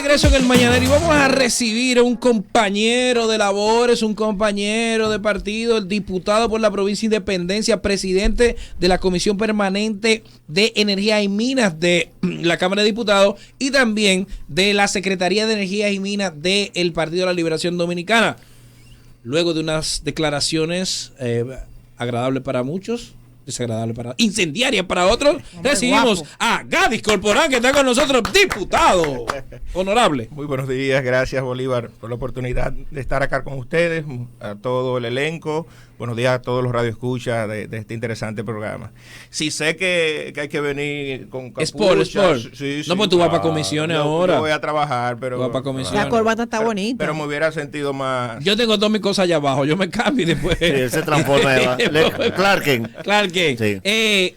regreso en el Mañanero y vamos a recibir a un compañero de labores, un compañero de partido, el diputado por la provincia de Independencia, presidente de la Comisión Permanente de Energía y Minas de la Cámara de Diputados y también de la Secretaría de Energía y Minas del Partido de la Liberación Dominicana. Luego de unas declaraciones agradables para muchos, desagradable para incendiaria para otros, recibimos a Gadis Corporán, que está con nosotros, diputado honorable. Muy buenos días, gracias Bolívar por la oportunidad de estar acá con ustedes, a todo el elenco. Buenos días a todos los radioescuchas de este interesante programa. Sí, sé que hay que venir con capucha. Sport. Sí, no, pues tú vas para comisiones ahora. Yo voy a trabajar, pero... La corbata está bonita. Pero me hubiera sentido más... Yo tengo todas mis cosas allá abajo, yo me cambio y después... Sí, él se transforma. Clark Kent. Sí.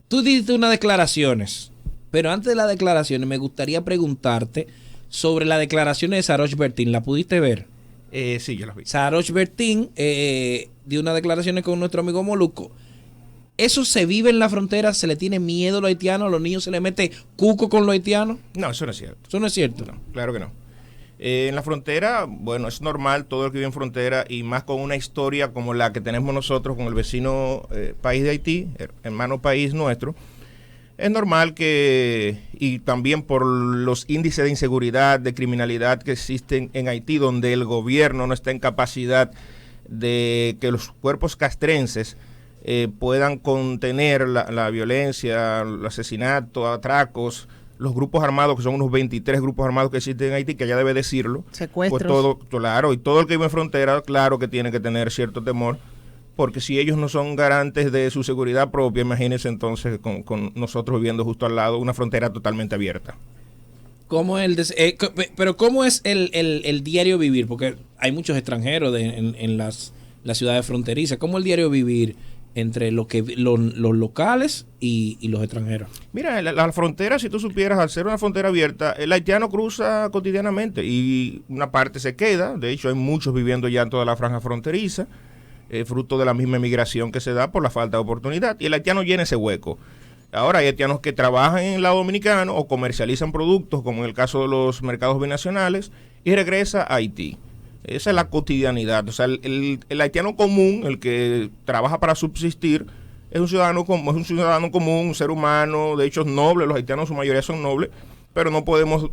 Tú diste unas declaraciones, pero antes de las declaraciones me gustaría preguntarte sobre las declaraciones de Sarosh Bertín. ¿La pudiste ver? Sí, yo las vi. Sarosh Bertín dio unas declaraciones con nuestro amigo Molusco. ¿Eso se vive en la frontera? ¿Se le tiene miedo a los haitianos? ¿A los niños se le mete cuco con los haitianos? No, eso no es cierto. ¿Eso no es cierto? No, claro que no. En la frontera, bueno, es normal todo el que vive en frontera y más con una historia como la que tenemos nosotros con el vecino país de Haití, hermano país nuestro. Es normal que, y también por los índices de inseguridad, de criminalidad que existen en Haití, donde el gobierno no está en capacidad de que los cuerpos castrenses puedan contener la violencia, el asesinato, atracos, los grupos armados, que son unos 23 grupos armados que existen en Haití, que ya debe decirlo. Secuestros. Pues todo, claro, y todo el que vive en frontera, claro que tiene que tener cierto temor, porque si ellos no son garantes de su seguridad propia, imagínense entonces con nosotros viviendo justo al lado, una frontera totalmente abierta. Pero ¿cómo es el diario vivir? Porque hay muchos extranjeros en las ciudades fronterizas. ¿Cómo es el diario vivir entre los locales y los extranjeros? Mira, la frontera, si tú supieras, al ser una frontera abierta, el haitiano cruza cotidianamente y una parte se queda. De hecho, hay muchos viviendo ya en toda la franja fronteriza, fruto de la misma emigración que se da por la falta de oportunidad, y el haitiano llena ese hueco. Ahora hay haitianos que trabajan en el lado dominicano o comercializan productos, como en el caso de los mercados binacionales, y regresa a Haití. Esa es la cotidianidad. O sea, el haitiano común, el que trabaja para subsistir, es un ciudadano común, un ser humano, de hecho es noble, los haitianos su mayoría son nobles, pero no podemos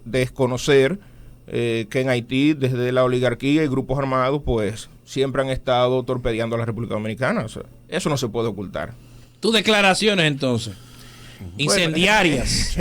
desconocer que en Haití, desde la oligarquía y grupos armados, pues siempre han estado torpedeando a la República Dominicana. O sea, eso no se puede ocultar. Tus declaraciones entonces, incendiarias.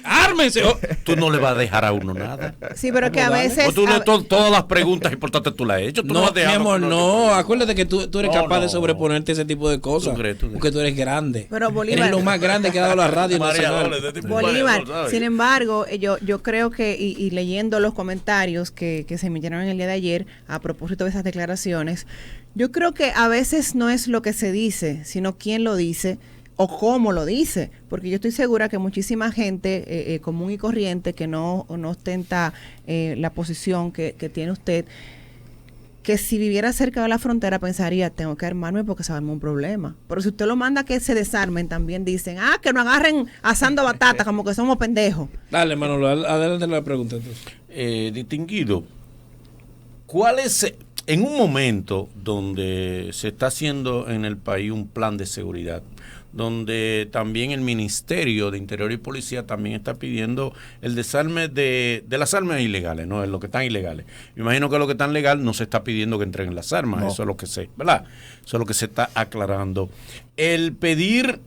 ¡Ármense! Tú no le vas a dejar a uno nada. Sí, pero que a veces... Todas las preguntas importantes tú las has hecho. No, mi amor, no. Acuérdate que tú eres capaz de sobreponerte ese tipo de cosas. Porque tú eres grande. Pero Bolívar... Eres lo más grande que ha dado la radio nacional. Bolívar, sin embargo, yo creo que, y leyendo los comentarios que se emitieron en el día de ayer a propósito de esas declaraciones, yo creo que a veces no es lo que se dice, sino quién lo dice o cómo lo dice, porque yo estoy segura que muchísima gente común y corriente que no ostenta la posición que tiene usted, que si viviera cerca de la frontera pensaría, tengo que armarme porque se va a armar un problema. Pero si usted lo manda a que se desarmen, también dicen, que no agarren asando batata como que somos pendejos. Dale, Manolo, adelante la pregunta entonces. Distinguido, ¿cuál es, en un momento donde se está haciendo en el país un plan de seguridad, donde también el Ministerio de Interior y Policía también está pidiendo el desarme de las armas ilegales, no de lo que están ilegales? Me imagino que lo que están legal no se está pidiendo que entreguen las armas, no. Eso es lo que sé, ¿verdad? Eso es lo que se está aclarando. El pedir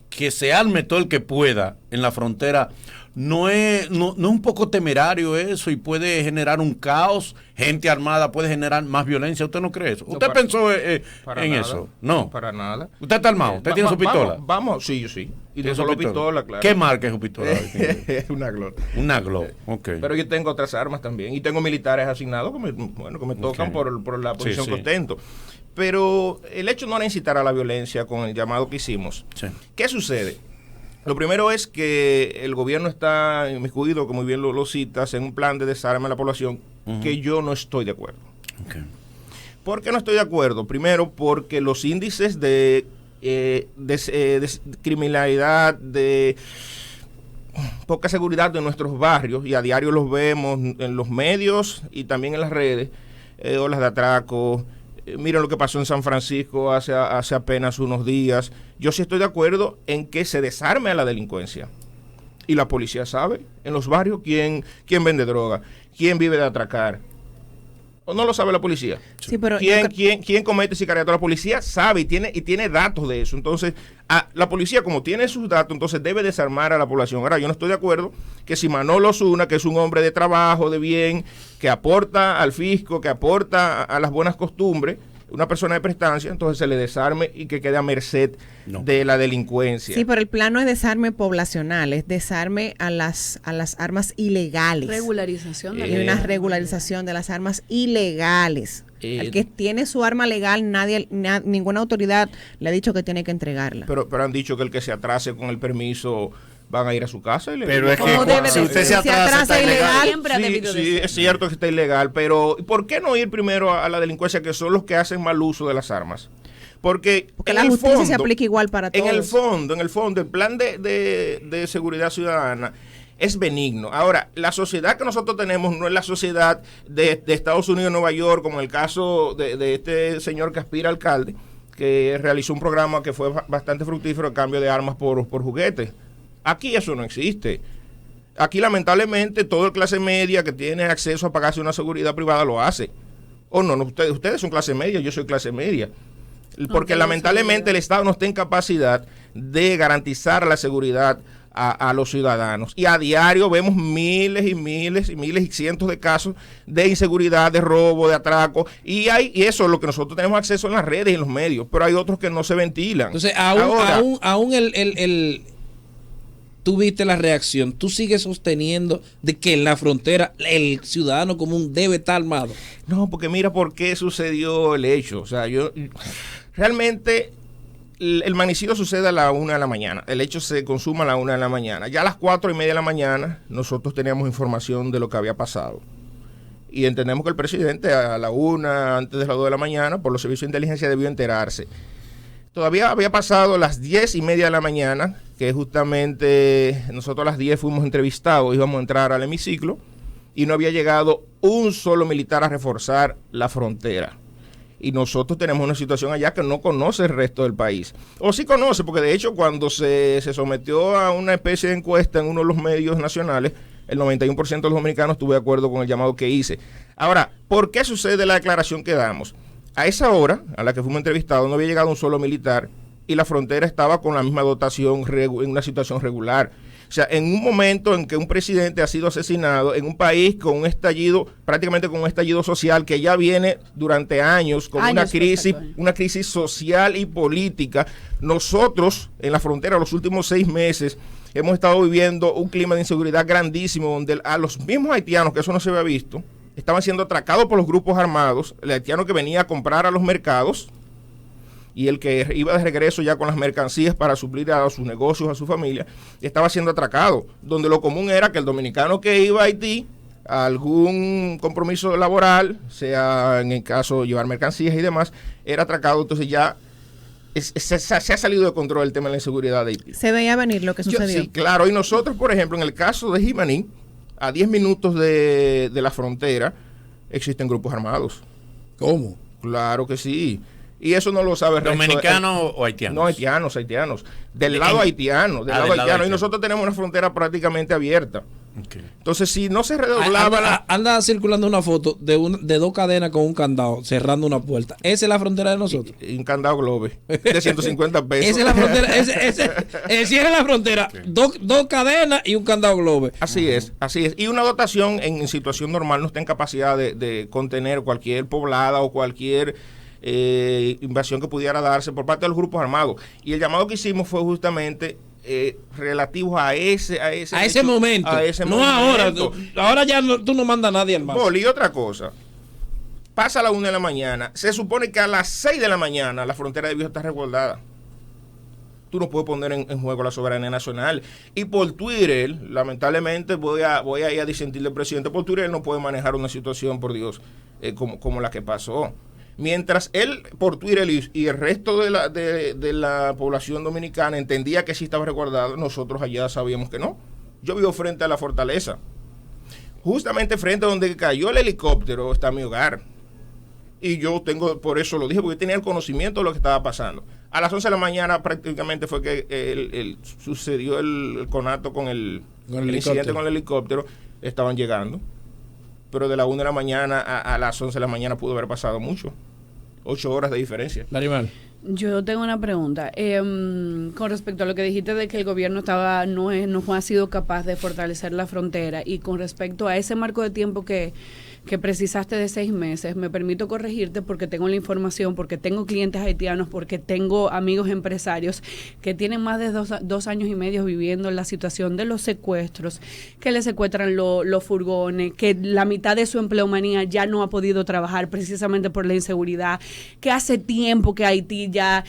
que se arme todo el que pueda en la frontera, no es un poco temerario eso y puede generar un caos, gente armada puede generar más violencia. ¿Usted no cree eso? ¿Usted pensó en nada, eso? No. Para nada. ¿Usted está armado? ¿Usted tiene su pistola? Vamos, sí, yo sí. Y no solo pistola, claro. ¿Qué marca es su pistola? Una Glock. Una Glock, ok. Pero yo tengo otras armas también y tengo militares asignados que me tocan por la posición que ostento. Pero el hecho no era incitar a la violencia con el llamado que hicimos. Sí. ¿Qué sucede? Lo primero es que el gobierno está inmiscuido, como bien lo citas, en un plan de desarme a la población que yo no estoy de acuerdo. Okay. ¿Por qué no estoy de acuerdo? Primero, porque los índices de criminalidad, de poca seguridad de nuestros barrios, y a diario los vemos en los medios y también en las redes, olas de atraco. Miren lo que pasó en San Francisco hace apenas unos días. Yo sí estoy de acuerdo en que se desarme a la delincuencia. Y la policía sabe en los barrios quién vende droga, quién vive de atracar. ¿O no lo sabe la policía? Sí, pero ¿Quién comete sicariato? La policía sabe y tiene datos de eso. Entonces, la policía, como tiene sus datos, entonces debe desarmar a la población. Ahora, yo no estoy de acuerdo que si Manolo Osuna, que es un hombre de trabajo, de bien, que aporta al fisco, que aporta a las buenas costumbres, una persona de prestancia, entonces se le desarme y que quede a merced de la delincuencia. Sí, pero el plan no es desarme poblacional, es desarme a las armas ilegales. Regularización de y una regularización de las armas ilegales. El que tiene su arma legal, ninguna autoridad le ha dicho que tiene que entregarla. Pero han dicho que el que se atrase con el permiso van a ir a su casa. Pero es que si usted se atrasa está ilegal. Sí, es cierto que está ilegal, pero ¿por qué no ir primero a la delincuencia, que son los que hacen mal uso de las armas? Porque la justicia se aplica igual para todos. En el fondo, el plan de seguridad ciudadana es benigno. Ahora, la sociedad que nosotros tenemos no es la sociedad de Estados Unidos, Nueva York, como el caso de este señor que aspira a alcalde, que realizó un programa que fue bastante fructífero, el cambio de armas por juguetes. Aquí eso no existe. Aquí lamentablemente toda la clase media que tiene acceso a pagarse una seguridad privada lo hace. O no, ustedes son clase media, yo soy clase media. Porque lamentablemente el Estado no está en capacidad de garantizar la seguridad a los ciudadanos. Y a diario vemos miles y cientos de casos de inseguridad, de robo, de atraco. Y eso es lo que nosotros tenemos acceso en las redes y en los medios. Pero hay otros que no se ventilan. Entonces, aún tú viste la reacción, tú sigues sosteniendo de que en la frontera el ciudadano común debe estar armado. No, porque mira por qué sucedió el hecho. O sea, realmente el magnicidio sucede a la 1 de la mañana. El hecho se consuma a la 1 de la mañana. Ya a las 4:30 de la mañana nosotros teníamos información de lo que había pasado. Y entendemos que el presidente a la 1, antes de las 2 de la mañana, por los servicios de inteligencia debió enterarse. Todavía había pasado las 10:30 de la mañana, que justamente nosotros a las 10 fuimos entrevistados, íbamos a entrar al hemiciclo, y no había llegado un solo militar a reforzar la frontera. Y nosotros tenemos una situación allá que no conoce el resto del país. O sí conoce, porque de hecho cuando se sometió a una especie de encuesta en uno de los medios nacionales, el 91% de los dominicanos estuvo de acuerdo con el llamado que hice. Ahora, ¿por qué sucede la declaración que damos? A esa hora, a la que fuimos entrevistados, no había llegado un solo militar y la frontera estaba con la misma dotación en una situación regular. O sea, en un momento en que un presidente ha sido asesinado, en un país con un estallido, prácticamente con un estallido social que ya viene durante años, con una crisis social y política, nosotros en la frontera los últimos 6 meses hemos estado viviendo un clima de inseguridad grandísimo, donde a los mismos haitianos, que eso no se había visto, estaban siendo atracados por los grupos armados, el haitiano que venía a comprar a los mercados y el que iba de regreso ya con las mercancías para suplir a sus negocios, a su familia, estaba siendo atracado, donde lo común era que el dominicano que iba a Haití a algún compromiso laboral, sea en el caso llevar mercancías y demás, era atracado. Entonces ya se ha salido de control el tema de la inseguridad de Haití. Se veía venir lo que sucedió. Sí, claro, y nosotros, por ejemplo, en el caso de Jimaní, a 10 minutos de la frontera, existen grupos armados. ¿Cómo? Claro que sí. Y eso no lo sabe el ¿Dominicanos o haitianos? No, haitianos. Del lado haitiano. Y nosotros tenemos una frontera prácticamente abierta. Okay. Entonces, si no se redoblaba... Anda circulando una foto de 2 cadenas con un candado cerrando una puerta. Esa es la frontera de nosotros. Y un candado Globe de 150 pesos. Esa es la frontera. El cierre de la frontera. Okay. 2 cadenas y un candado Globe. Así es. Y una dotación en situación normal no está en capacidad de contener cualquier poblada o cualquier invasión que pudiera darse por parte de los grupos armados. Y el llamado que hicimos fue justamente relativos a ese momento. No ahora. Ahora ya tú no mandas a nadie al mar. Y otra cosa. Pasa a la 1 de la mañana. Se supone que a las 6 de la mañana la frontera debió estar resguardada. Tú no puedes poner en juego la soberanía nacional. Y por Twitter, lamentablemente, voy a ir a disentir del presidente. Por Twitter él no puede manejar una situación, por Dios, como la que pasó. Mientras él, por Twitter y el resto de la población dominicana entendía que sí estaba resguardado, nosotros allá sabíamos que no. Yo vivo frente a la fortaleza. Justamente frente a donde cayó el helicóptero está mi hogar. Y yo tengo, por eso lo dije, porque yo tenía el conocimiento de lo que estaba pasando. A las 11 de la mañana prácticamente fue que sucedió el conato con el incidente con el helicóptero. Estaban llegando. Pero de la 1 de la mañana a las 11 de la mañana pudo haber pasado mucho. 8 horas de diferencia. Larimal. Yo tengo una pregunta con respecto a lo que dijiste de que el gobierno no ha sido capaz de fortalecer la frontera, y con respecto a ese marco de tiempo que precisaste de 6 meses, me permito corregirte porque tengo la información, porque tengo clientes haitianos, porque tengo amigos empresarios que tienen más de 2 años y medio viviendo en la situación de los secuestros, que le secuestran los furgones, que la mitad de su empleomanía ya no ha podido trabajar precisamente por la inseguridad, que hace tiempo que Haití está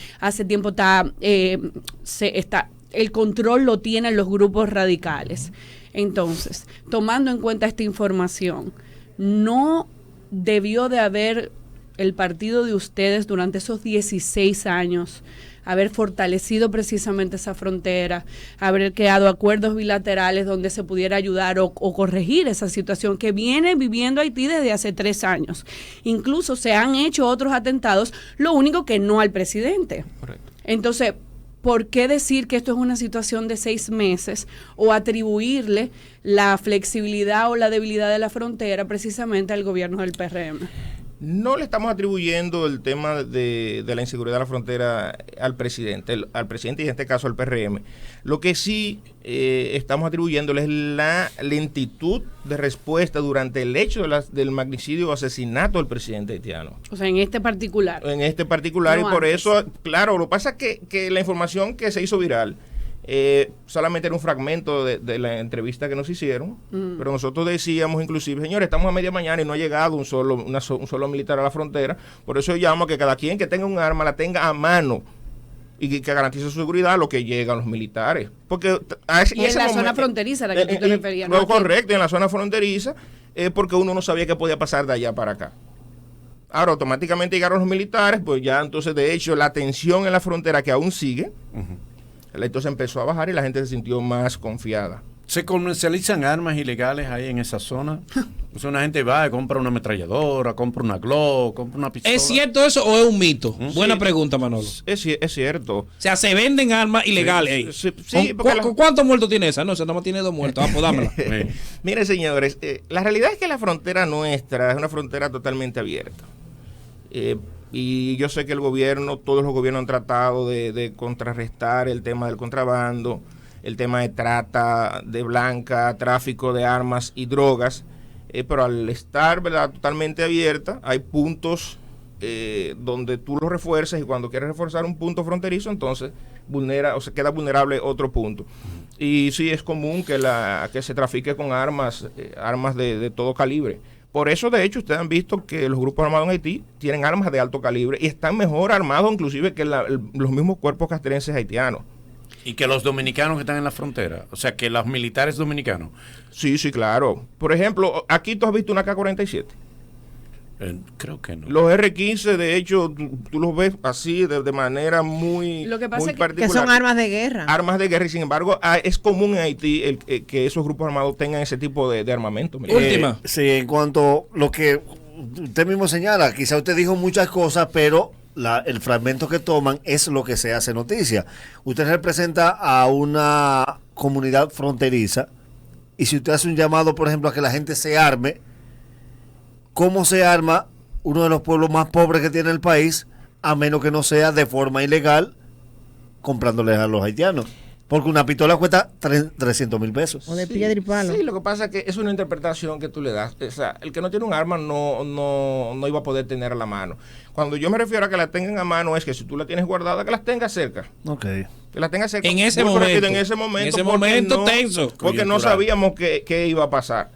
el control lo tienen los grupos radicales. Entonces, tomando en cuenta esta información, ¿no debió de haber el partido de ustedes durante esos 16 años haber fortalecido precisamente esa frontera, haber creado acuerdos bilaterales donde se pudiera ayudar o corregir esa situación que viene viviendo Haití desde hace 3 años? Incluso se han hecho otros atentados, lo único que no al presidente. Correcto. Entonces, ¿por qué decir que esto es una situación de 6 meses o atribuirle la flexibilidad o la debilidad de la frontera precisamente al gobierno del PRM? No le estamos atribuyendo el tema de la inseguridad de la frontera al presidente y en este caso al PRM. Lo que sí estamos atribuyéndole es la lentitud de respuesta durante el hecho del magnicidio o asesinato del presidente haitiano. O sea, en este particular. En este particular, no y por antes. eso, claro, lo que pasa es que la información que se hizo viral solamente era un fragmento de la entrevista que nos hicieron, pero nosotros decíamos inclusive, señores, estamos a media mañana y no ha llegado un solo militar a la frontera, por eso yo llamo a que cada quien que tenga un arma la tenga a mano y que garantice su seguridad a lo que llegan los militares. Porque y en la zona fronteriza a la que tú te referías. No, correcto, en la zona fronteriza, porque uno no sabía qué podía pasar de allá para acá. Ahora, automáticamente llegaron los militares, pues ya entonces, de hecho, la tensión en la frontera que aún sigue, entonces empezó a bajar y la gente se sintió más confiada. ¿Se comercializan armas ilegales ahí en esa zona? O sea, una gente va y compra una ametralladora, compra una Glock, compra una pistola. ¿Es cierto eso o es un mito? Buena pregunta, Manolo. Es cierto. O sea, se venden armas ilegales. Sí, ¿Cuántos muertos tiene esa? No, esa nada más tiene 2 muertos. Pues dámela. Miren, señores, la realidad es que la frontera nuestra es una frontera totalmente abierta. Y yo sé que todos los gobiernos han tratado de contrarrestar el tema del contrabando, el tema de trata de blanca, tráfico de armas y drogas, pero al estar, ¿verdad?, totalmente abierta, hay puntos donde tú lo refuerzas, y cuando quieres reforzar un punto fronterizo, entonces queda vulnerable otro punto. Y sí es común que se trafique con armas de todo calibre. Por eso, de hecho, ustedes han visto que los grupos armados en Haití tienen armas de alto calibre y están mejor armados inclusive que los mismos cuerpos castrenses haitianos. Y que los dominicanos que están en la frontera, o sea, que los militares dominicanos. Sí, claro. Por ejemplo, aquí tú has visto una K-47. Creo que no. Los R-15, de hecho, tú los ves así de manera muy, lo que pasa muy es particular. Que son armas de guerra. Armas de guerra, y sin embargo, es común en Haití que esos grupos armados tengan ese tipo de armamento. Última. Sí, en cuanto a lo que usted mismo señala, quizá usted dijo muchas cosas, pero el fragmento que toman es lo que se hace noticia. Usted representa a una comunidad fronteriza, y si usted hace un llamado, por ejemplo, a que la gente se arme, ¿cómo se arma uno de los pueblos más pobres que tiene el país, a menos que no sea de forma ilegal, comprándoles a los haitianos? Porque una pistola cuesta 300,000 pesos. O de piedra y palo. Sí, lo que pasa es que es una interpretación que tú le das. O sea, el que no tiene un arma no iba a poder tener a la mano. Cuando yo me refiero a que la tengan a mano, es que si tú la tienes guardada, que las tengas cerca. Ok. Que la tengas cerca. En ese Muy momento. rápido, en ese momento Tenso. Porque no sabíamos qué iba a pasar.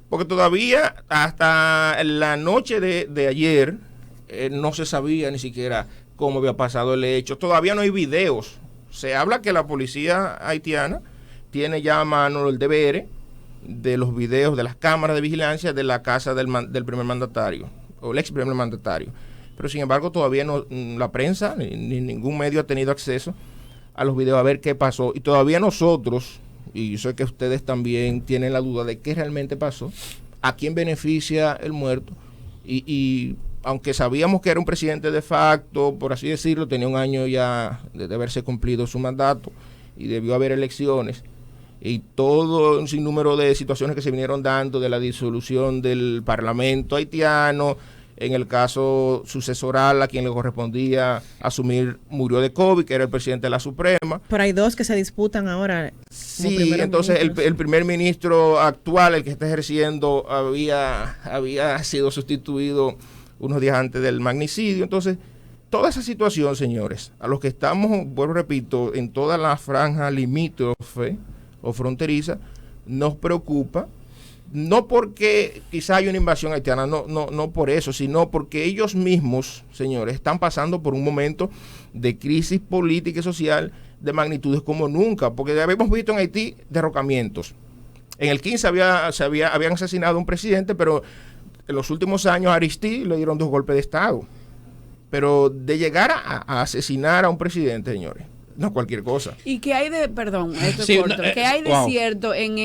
Porque todavía, hasta la noche de ayer, no se sabía ni siquiera cómo había pasado el hecho. Todavía no hay videos. Se habla que la policía haitiana tiene ya a mano el deber de los videos de las cámaras de vigilancia de la casa del primer mandatario, o el ex primer mandatario. Pero sin embargo, todavía no, la prensa ni ningún medio ha tenido acceso a los videos a ver qué pasó. Y todavía nosotros, y yo sé que ustedes también tienen la duda de qué realmente pasó, a quién beneficia el muerto, y aunque sabíamos que era un presidente de facto, por así decirlo, tenía un año ya de haberse cumplido su mandato y debió haber elecciones, y todo un sinnúmero de situaciones que se vinieron dando, de la disolución del Parlamento haitiano, en el caso sucesoral a quien le correspondía asumir murió de COVID, que era el presidente de la Suprema. Pero hay dos que se disputan ahora. Sí, entonces el primer ministro actual, el que está ejerciendo, había sido sustituido unos días antes del magnicidio. Entonces, toda esa situación, señores, a los que estamos, vuelvo repito, en toda la franja limítrofe o fronteriza, nos preocupa, no porque quizá hay una invasión haitiana, no por eso, sino porque ellos mismos, señores, están pasando por un momento de crisis política y social de magnitudes como nunca, porque habíamos visto en Haití derrocamientos. En el 15 habían asesinado a un presidente, pero en los últimos años a Aristide le dieron 2 golpes de Estado. Pero de llegar a asesinar a un presidente, señores, no cualquier cosa. ¿Y qué hay de, perdón, sí, corto, qué hay de wow. cierto en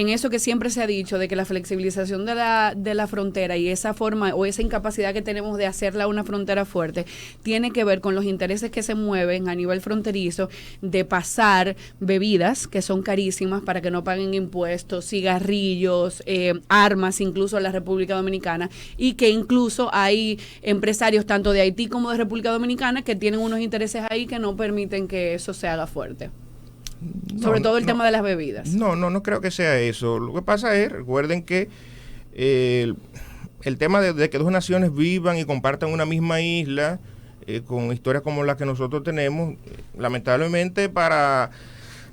eso que siempre se ha dicho de que la flexibilización de la frontera y esa forma o esa incapacidad que tenemos de hacerla una frontera fuerte tiene que ver con los intereses que se mueven a nivel fronterizo de pasar bebidas que son carísimas para que no paguen impuestos, cigarrillos, armas, incluso en la República Dominicana, y que incluso hay empresarios tanto de Haití como de República Dominicana que tienen unos intereses ahí que no permiten que eso se haga fuerte. Sobre todo el tema de las bebidas. No creo que sea eso. Lo que pasa es, recuerden que el tema de que dos naciones vivan y compartan una misma isla, con historias como las que nosotros tenemos, lamentablemente para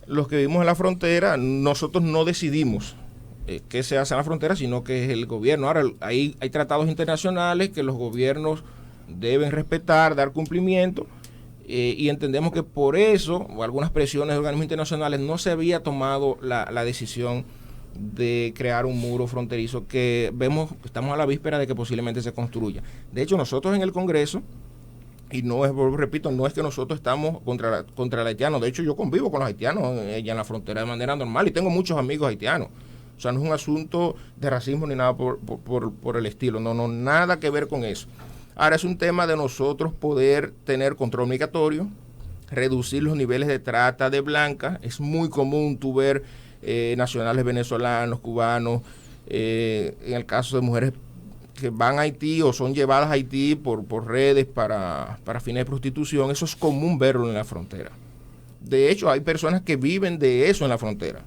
los que vivimos en la frontera, nosotros no decidimos qué se hace en la frontera, sino que es el gobierno. Ahora, hay tratados internacionales que los gobiernos deben respetar, dar cumplimiento, y entendemos que por eso, o algunas presiones de organismos internacionales, no se había tomado la decisión de crear un muro fronterizo que vemos, estamos a la víspera de que posiblemente se construya. De hecho, nosotros en el Congreso, y no es, repito, no es que nosotros estamos contra el haitiano, de hecho yo convivo con los haitianos allá en la frontera de manera normal y tengo muchos amigos haitianos. O sea, no es un asunto de racismo ni nada por el estilo, no, nada que ver con eso. Ahora es un tema de nosotros poder tener control migratorio, reducir los niveles de trata de blancas. Es muy común tú ver nacionales venezolanos, cubanos, en el caso de mujeres que van a Haití o son llevadas a Haití por redes para fines de prostitución. Eso es común verlo en la frontera. De hecho, hay personas que viven de eso en la frontera,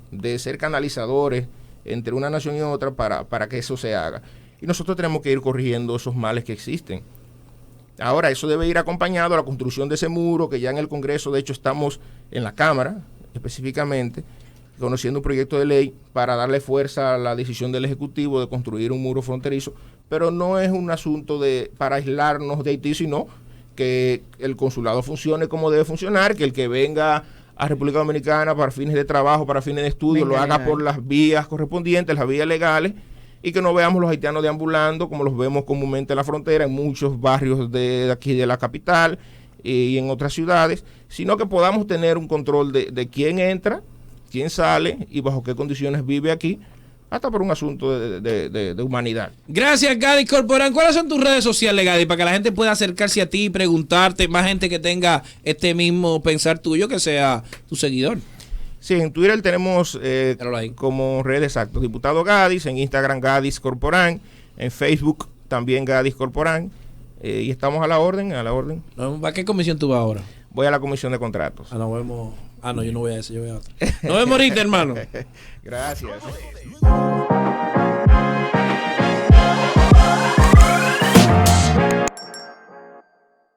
de ser canalizadores entre una nación y otra para que eso se haga. Y nosotros tenemos que ir corrigiendo esos males que existen. Ahora, eso debe ir acompañado a la construcción de ese muro, que ya en el Congreso, de hecho, estamos en la Cámara, específicamente, conociendo un proyecto de ley para darle fuerza a la decisión del Ejecutivo de construir un muro fronterizo, pero no es un asunto para aislarnos de Haití, sino que el consulado funcione como debe funcionar, que el que venga a República Dominicana para fines de trabajo, para fines de estudio, lo haga por las vías correspondientes, las vías legales, y que no veamos los haitianos deambulando como los vemos comúnmente en la frontera, en muchos barrios de aquí de la capital y en otras ciudades, sino que podamos tener un control de quién entra, quién sale y bajo qué condiciones vive aquí, hasta por un asunto de humanidad. Gracias, Gadis Corporán. ¿Cuáles son tus redes sociales, Gadis, para que la gente pueda acercarse a ti y preguntarte, más gente que tenga este mismo pensar tuyo, que sea tu seguidor? Sí, en Twitter tenemos como red, exacto, Diputado Gadis, en Instagram Gadis Corporán, en Facebook también Gadis Corporán, y estamos a la orden. ¿A qué comisión tú vas ahora? Voy a la comisión de contratos. Nos vemos. No, yo no voy a ese, yo voy a otro. Nos vemos ahorita, hermano. Gracias.